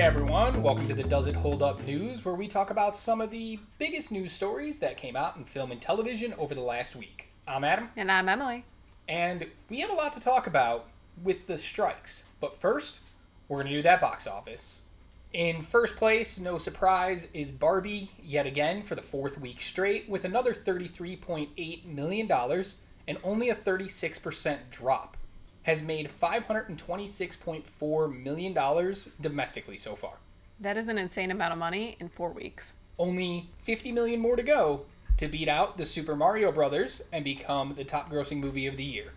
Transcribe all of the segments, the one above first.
everyone, welcome to the Does It Hold Up News, where we talk about some of the biggest news stories that came out in film and television over the last week. I'm Adam. And I'm Emily. And we have a lot to talk about with the strikes. But first, we're going to do that box office. In first place, no surprise, is Barbie, yet again for the fourth week straight, with another $33.8 million and only a 36% drop. Has made $526.4 million domestically so far. That is an insane amount of money in 4 weeks. Only $50 million more to go to beat out the Super Mario Brothers and become the top grossing movie of the year.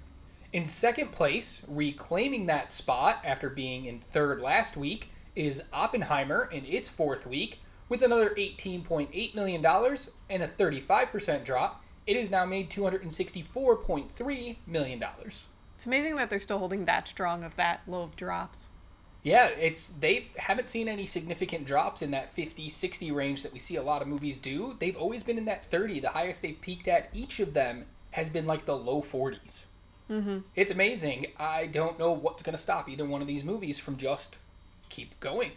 In second place, reclaiming that spot after being in third last week, is Oppenheimer in its fourth week with another $18.8 million and a 35% drop. It has now made $264.3 million. It's amazing that they're still holding that strong of that low of drops. Yeah, they haven't seen any significant drops in that 50-60 range that we see a lot of movies do. They've always been in that 30. The highest they've peaked at each of them has been like the low 40s. Mm-hmm. It's amazing. I don't know what's going to stop either one of these movies from just keep going.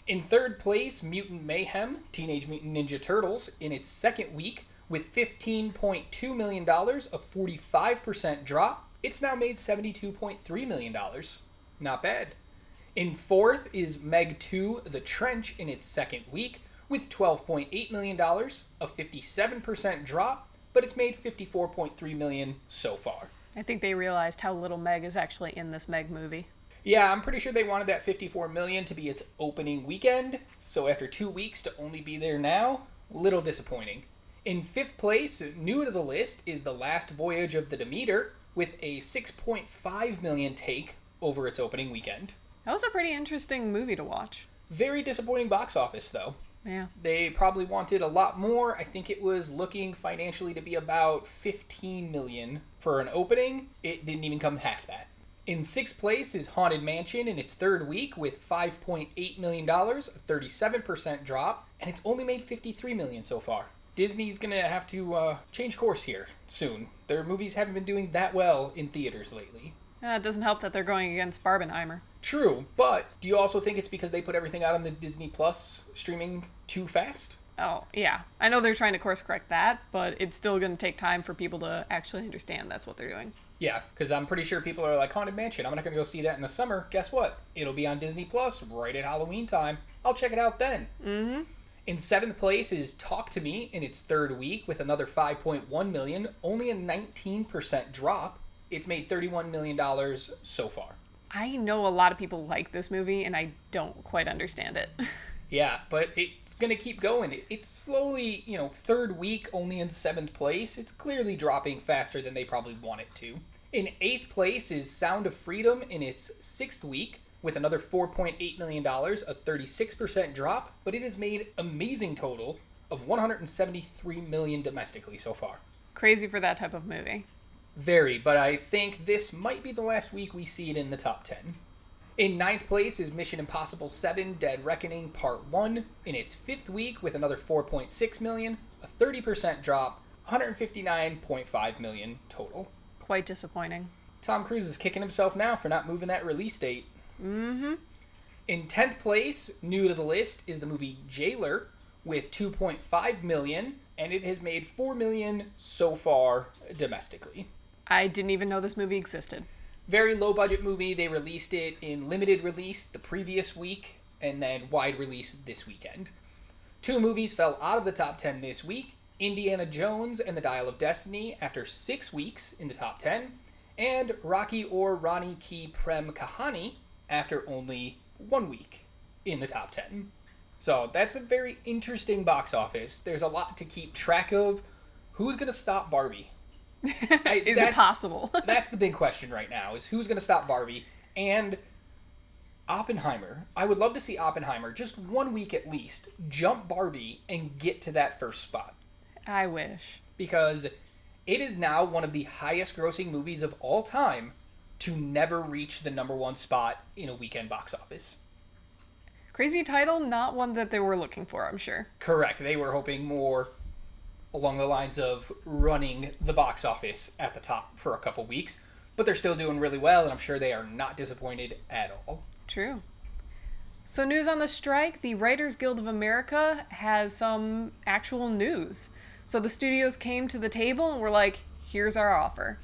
In third place, Mutant Mayhem, Teenage Mutant Ninja Turtles, in its second week with $15.2 million, a 45% drop. It's now made $72.3 million. Not bad. In fourth is Meg 2, The Trench, in its second week with $12.8 million, a 57% drop, but it's made $54.3 million so far. I think they realized how little Meg is actually in this Meg movie. Yeah, I'm pretty sure they wanted that $54 million to be its opening weekend, so after 2 weeks to only be there now, little disappointing. In fifth place, new to the list, is The Last Voyage of the Demeter, with a $6.5 million take over its opening weekend. That was a pretty interesting movie to watch. Very disappointing box office, though. Yeah. They probably wanted a lot more. I think it was looking financially to be about $15 million for an opening. It didn't even come half that. In sixth place is Haunted Mansion in its third week with $5.8 million, a 37% drop, and it's only made $53 million so far. Disney's going to have to change course here soon. Their movies haven't been doing that well in theaters lately. It doesn't help that they're going against Barbenheimer. True, but do you also think it's because they put everything out on the Disney Plus streaming too fast? Oh, yeah. I know they're trying to course correct that, but it's still going to take time for people to actually understand that's what they're doing. Yeah, because I'm pretty sure people are like, Haunted Mansion, I'm not going to go see that in the summer. Guess what? It'll be on Disney Plus right at Halloween time. I'll check it out then. Mm-hmm. In seventh place is Talk to Me in its third week with another $5.1 million, only a 19% drop. It's made $31 million so far. I know a lot of people like this movie, and I don't quite understand it. Yeah, but it's going to keep going. It's slowly, third week only in seventh place. It's clearly dropping faster than they probably want it to. In eighth place is Sound of Freedom in its sixth week with another $4.8 million, a 36% drop, but it has made amazing total of $173 million domestically so far. Crazy for that type of movie. Very, but I think this might be the last week we see it in the top 10. In ninth place is Mission Impossible 7 Dead Reckoning Part 1 in its fifth week with another $4.6 million, a 30% drop, $159.5 million total. Quite disappointing. Tom Cruise is kicking himself now for not moving that release date. Mm-hmm. In 10th place, new to the list, is the movie Jailer with $2.5 million, and it has made $4 million so far domestically. I didn't even know this movie existed. Very low budget movie. They released it in limited release the previous week and then wide release this weekend. 2 movies fell out of the top 10 this week. Indiana Jones and the Dial of Destiny after 6 weeks in the top 10, and Rocky or Rani Ki Prem Kahani after only 1 week in the top 10. So that's a very interesting box office. There's a lot to keep track of. Who's going to stop Barbie? Is it possible? That's the big question right now, is who's going to stop Barbie? And Oppenheimer. I would love to see Oppenheimer, just 1 week at least, jump Barbie and get to that first spot. I wish. Because it is now one of the highest grossing movies of all time to never reach the number 1 spot in a weekend box office. Crazy title, not one that they were looking for, I'm sure. Correct. They were hoping more along the lines of running the box office at the top for a couple weeks. But they're still doing really well, and I'm sure they are not disappointed at all. True. So news on the strike, the Writers Guild of America has some actual news. So the studios came to the table and were like, here's our offer.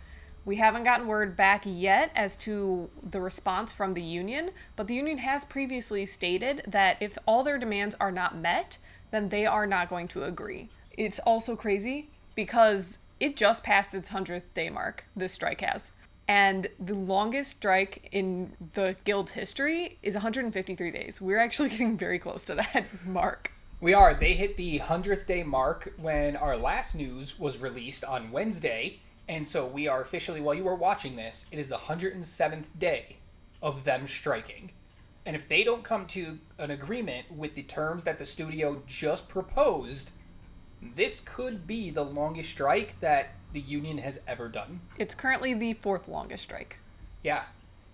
We haven't gotten word back yet as to the response from the union, but the union has previously stated that if all their demands are not met, then they are not going to agree. It's also crazy because it just passed its 100th day mark, this strike has. And the longest strike in the guild's history is 153 days. We're actually getting very close to that mark. We are. They hit the 100th day mark when our last news was released on Wednesday. And so we are officially, while you are watching this, it is the 107th day of them striking. And if they don't come to an agreement with the terms that the studio just proposed, this could be the longest strike that the union has ever done. It's currently the 4th longest strike. Yeah.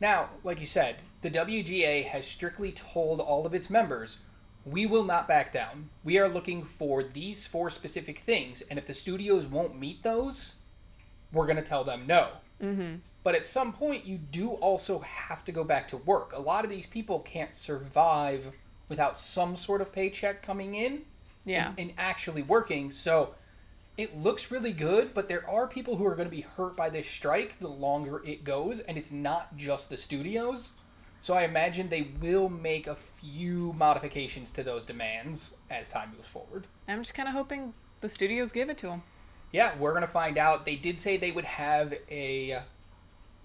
Now, like you said, the WGA has strictly told all of its members, we will not back down. We are looking for these 4 specific things, and if the studios won't meet those, we're going to tell them no. Mm-hmm. But at some point, you do also have to go back to work. A lot of these people can't survive without some sort of paycheck coming in and actually working. So it looks really good, but there are people who are going to be hurt by this strike the longer it goes, and it's not just the studios. So I imagine they will make a few modifications to those demands as time moves forward. I'm just kind of hoping the studios give it to them. Yeah, we're going to find out. They did say they would have a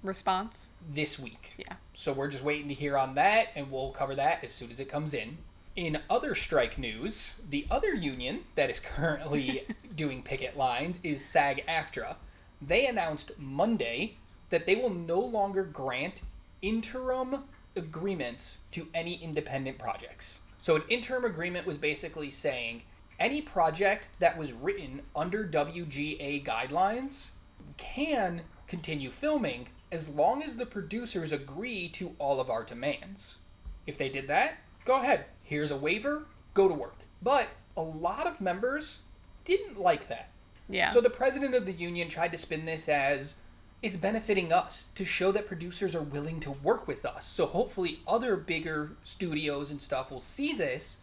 response this week. Yeah. So we're just waiting to hear on that, and we'll cover that as soon as it comes in. In other strike news, the other union that is currently doing picket lines is SAG-AFTRA. They announced Monday that they will no longer grant interim agreements to any independent projects. So an interim agreement was basically saying any project that was written under WGA guidelines can continue filming as long as the producers agree to all of our demands. If they did that, go ahead. Here's a waiver, go to work. But a lot of members didn't like that. Yeah. So the president of the union tried to spin this as it's benefiting us to show that producers are willing to work with us. So hopefully other bigger studios and stuff will see this,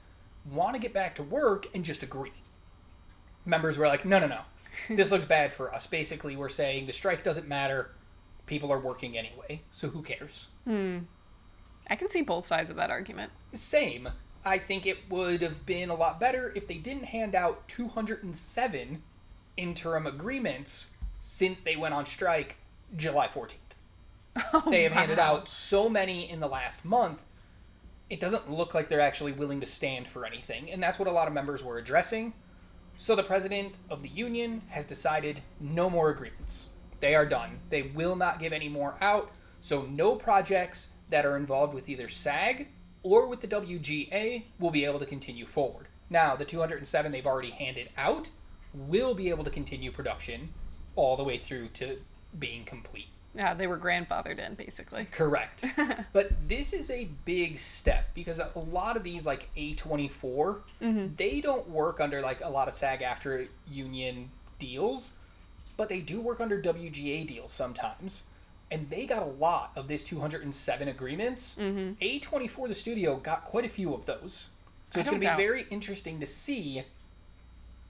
want to get back to work, and just agree. Members were like, no. This looks bad for us. Basically, we're saying the strike doesn't matter. People are working anyway, so who cares? I can see both sides of that argument. Same. I think it would have been a lot better if they didn't hand out 207 interim agreements since they went on strike July 14th. They have handed out so many in the last month. It doesn't look like they're actually willing to stand for anything, and that's what a lot of members were addressing. So the president of the union has decided no more agreements. They are done. They will not give any more out, so no projects that are involved with either SAG or with the WGA will be able to continue forward. Now, the 207 they've already handed out will be able to continue production all the way through to being complete. Yeah, they were grandfathered in, basically. Correct. But this is a big step because a lot of these, like A24, they don't work under like a lot of SAG-AFTRA union deals, but they do work under WGA deals sometimes. And they got a lot of this 207 agreements. A24, the studio, got quite a few of those. So it's going to be very interesting to see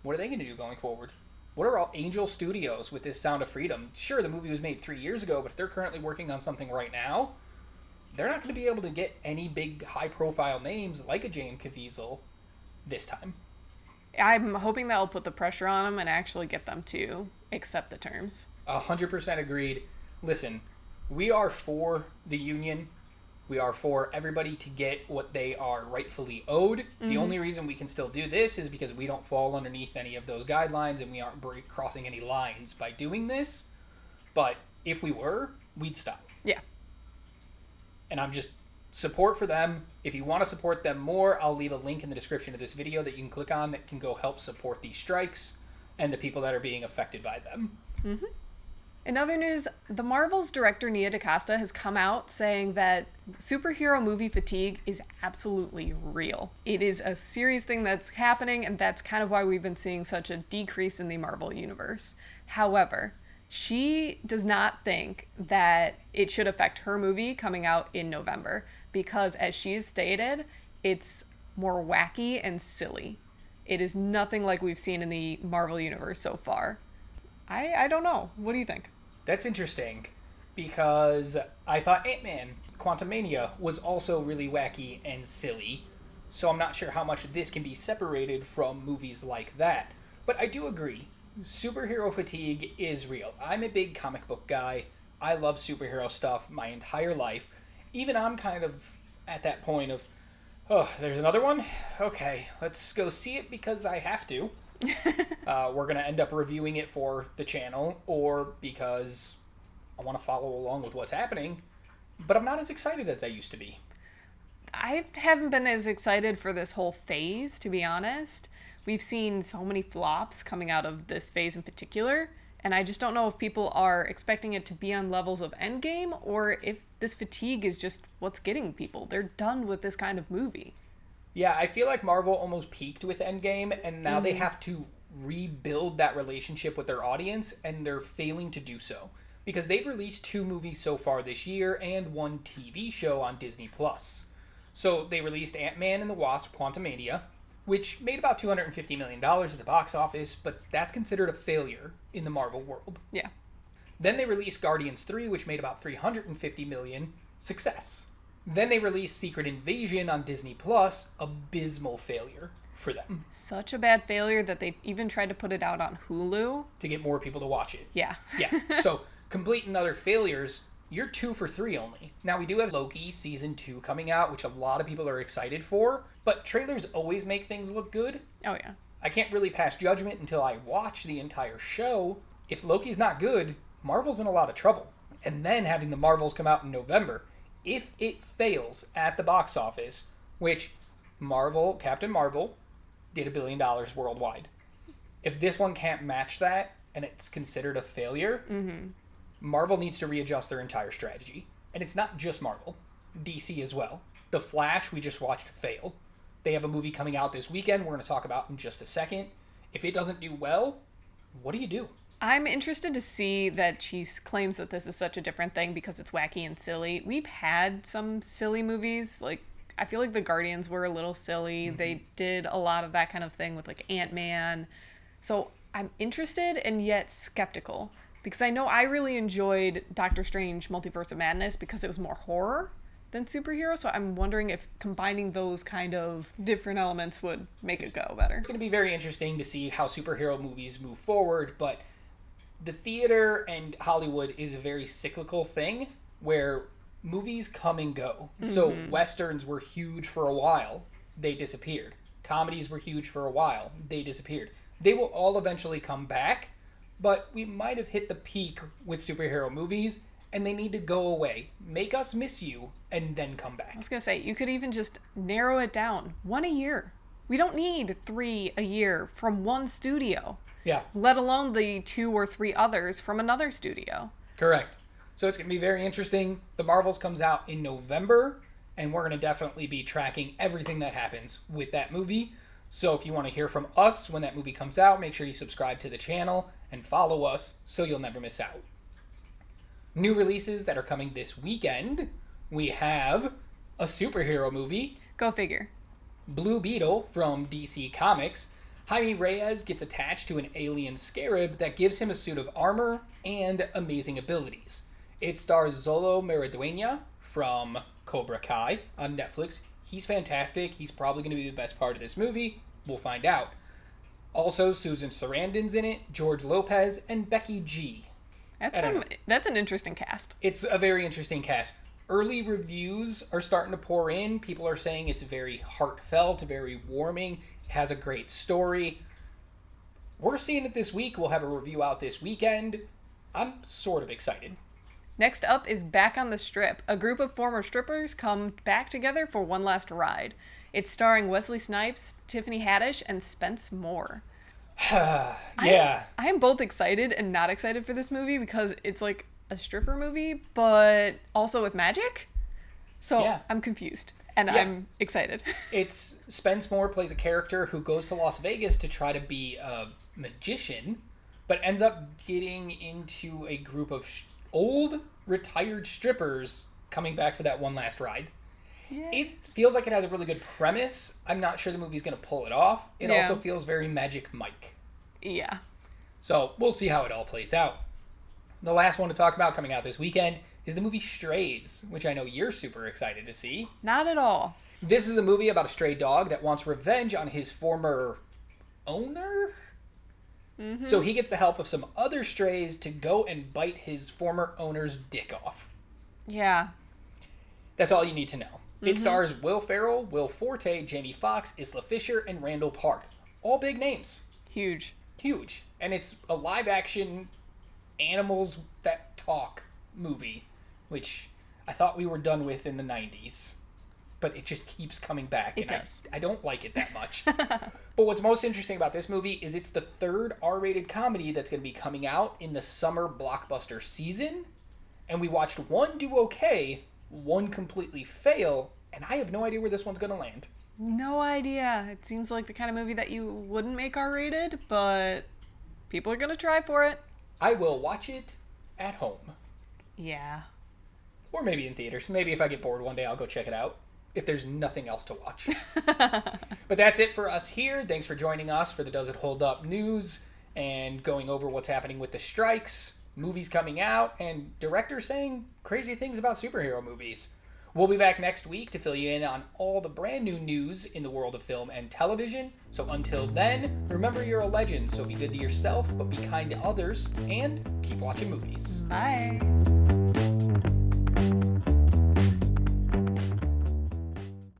what are they going to do going forward. What are all Angel Studios with this Sound of Freedom? Sure, the movie was made 3 years ago, but if they're currently working on something right now, they're not going to be able to get any big high-profile names like a James Caviezel this time. I'm hoping that will put the pressure on them and actually get them to accept the terms. 100% agreed. Listen, we are for the union. We are for everybody to get what they are rightfully owed. The only reason we can still do this is because we don't fall underneath any of those guidelines and we aren't crossing any lines by doing this. But if we were, we'd stop. Yeah. And I'm just support for them. If you want to support them more, I'll leave a link in the description of this video that you can click on that can go help support these strikes and the people that are being affected by them. In other news, the Marvel's director Nia DaCosta has come out saying that superhero movie fatigue is absolutely real. It is a serious thing that's happening, and that's kind of why we've been seeing such a decrease in the Marvel universe. However, she does not think that it should affect her movie coming out in November, because as she's stated, it's more wacky and silly. It is nothing like we've seen in the Marvel Universe so far. I don't know. What do you think? That's interesting, because I thought Ant-Man Quantumania was also really wacky and silly, so I'm not sure how much this can be separated from movies like that. But I do agree, superhero fatigue is real. I'm a big comic book guy. I love superhero stuff my entire life. Even I'm kind of at that point of, oh, there's another one? Okay, let's go see it because I have to. We're going to end up reviewing it for the channel, or because I want to follow along with what's happening, but I'm not as excited as I used to be. I haven't been as excited for this whole phase, to be honest. We've seen so many flops coming out of this phase in particular, and I just don't know if people are expecting it to be on levels of Endgame, or if this fatigue is just what's getting people. They're done with this kind of movie. Yeah, I feel like Marvel almost peaked with Endgame, and now they have to rebuild that relationship with their audience, and they're failing to do so. Because they've released 2 movies so far this year, and 1 TV show on Disney+. So they released Ant-Man and the Wasp: Quantumania, which made about $250 million at the box office, but that's considered a failure in the Marvel world. Yeah. Then they released Guardians 3, which made about $350 million. Success. Then they released Secret Invasion on Disney+, abysmal failure for them. Such a bad failure that they even tried to put it out on Hulu. To get more people to watch it. Yeah. Yeah, so complete and utter failures, you're 2 for 3 only. Now, we do have Loki Season 2 coming out, which a lot of people are excited for, but trailers always make things look good. Oh, yeah. I can't really pass judgment until I watch the entire show. If Loki's not good, Marvel's in a lot of trouble. And then having the Marvels come out in November, if it fails at the box office, which Captain Marvel did $1 billion worldwide. If this one can't match that, and it's considered a failure, Marvel needs to readjust their entire strategy. And it's not just Marvel. DC as well. The Flash, we just watched fail. They have a movie coming out this weekend we're going to talk about in just a second. If it doesn't do well, what do you do? I'm interested to see that she claims that this is such a different thing because it's wacky and silly. We've had some silly movies. Like, I feel like the Guardians were a little silly. They did a lot of that kind of thing with, like, Ant-Man. So I'm interested and yet skeptical, because I know I really enjoyed Doctor Strange Multiverse of Madness because it was more horror than superhero. So I'm wondering if combining those kind of different elements would make it go better. It's going to be very interesting to see how superhero movies move forward, but the theater and Hollywood is a very cyclical thing where movies come and go. So Westerns were huge for a while. They disappeared. Comedies were huge for a while. They disappeared. They will all eventually come back, but we might have hit the peak with superhero movies, and they need to go away. Make us miss you, and then come back. I was going to say, you could even just narrow it down. 1 a year. We don't need 3 a year from one studio. Yeah. Let alone the 2 or 3 others from another studio. Correct. So it's going to be very interesting. The Marvels comes out in November, and we're going to definitely be tracking everything that happens with that movie. So if you want to hear from us when that movie comes out, make sure you subscribe to the channel and follow us so you'll never miss out. New releases that are coming this weekend. We have a superhero movie. Go figure. Blue Beetle from DC Comics. Jaime Reyes gets attached to an alien scarab that gives him a suit of armor and amazing abilities. It stars Zolo Maridueña from Cobra Kai on Netflix. He's fantastic. He's probably going to be the best part of this movie. We'll find out. Also, Susan Sarandon's in it, George Lopez, and Becky G. That's an interesting cast. It's a very interesting cast. Early reviews are starting to pour in. People are saying it's very heartfelt, very warming. It has a great story. We're seeing it this week. We'll have a review out this weekend. I'm sort of excited. Next up is Back on the Strip. A group of former strippers come back together for one last ride. It's starring Wesley Snipes, Tiffany Haddish, and Spence Moore. Yeah. I am both excited and not excited for this movie because it's like a stripper movie, but also with magic. So yeah. I'm confused and I'm excited. It's Spence Moore plays a character who goes to Las Vegas to try to be a magician, but ends up getting into a group of old retired strippers coming back for that one last ride. Yeah. It feels like it has a really good premise. I'm not sure the movie's going to pull it off. It Yeah. also feels very Magic Mike. Yeah. So we'll see how it all plays out. The last one to talk about coming out this weekend is the movie Strays, which I know you're super excited to see. Not at all. This is a movie about a stray dog that wants revenge on his former owner. Mm-hmm. So he gets the help of some other strays to go and bite his former owner's dick off. Yeah. That's all you need to know. Mm-hmm. It stars Will Ferrell, Will Forte, Jamie Foxx, Isla Fisher, and Randall Park. All big names. Huge. Huge. And it's a live-action animals that talk movie, which I thought we were done with in the 90s. But it just keeps coming back. It does. I don't like it that much. But what's most interesting about this movie is it's the third R-rated comedy that's going to be coming out in the summer blockbuster season. And we watched one do okay, one completely fail, and I have no idea where this one's going to land. No idea. It seems like the kind of movie that you wouldn't make R-rated, but people are going to try for it. I will watch it at home. Yeah. Or maybe in theaters. Maybe if I get bored one day, I'll go check it out. If there's nothing else to watch. But that's it for us here. Thanks for joining us for the Does It Hold Up news and going over what's happening with the strikes, movies coming out, and directors saying crazy things about superhero movies. We'll be back next week to fill you in on all the brand new news in the world of film and television. So until then, remember you're a legend, so be good to yourself, but be kind to others, and keep watching movies. Bye.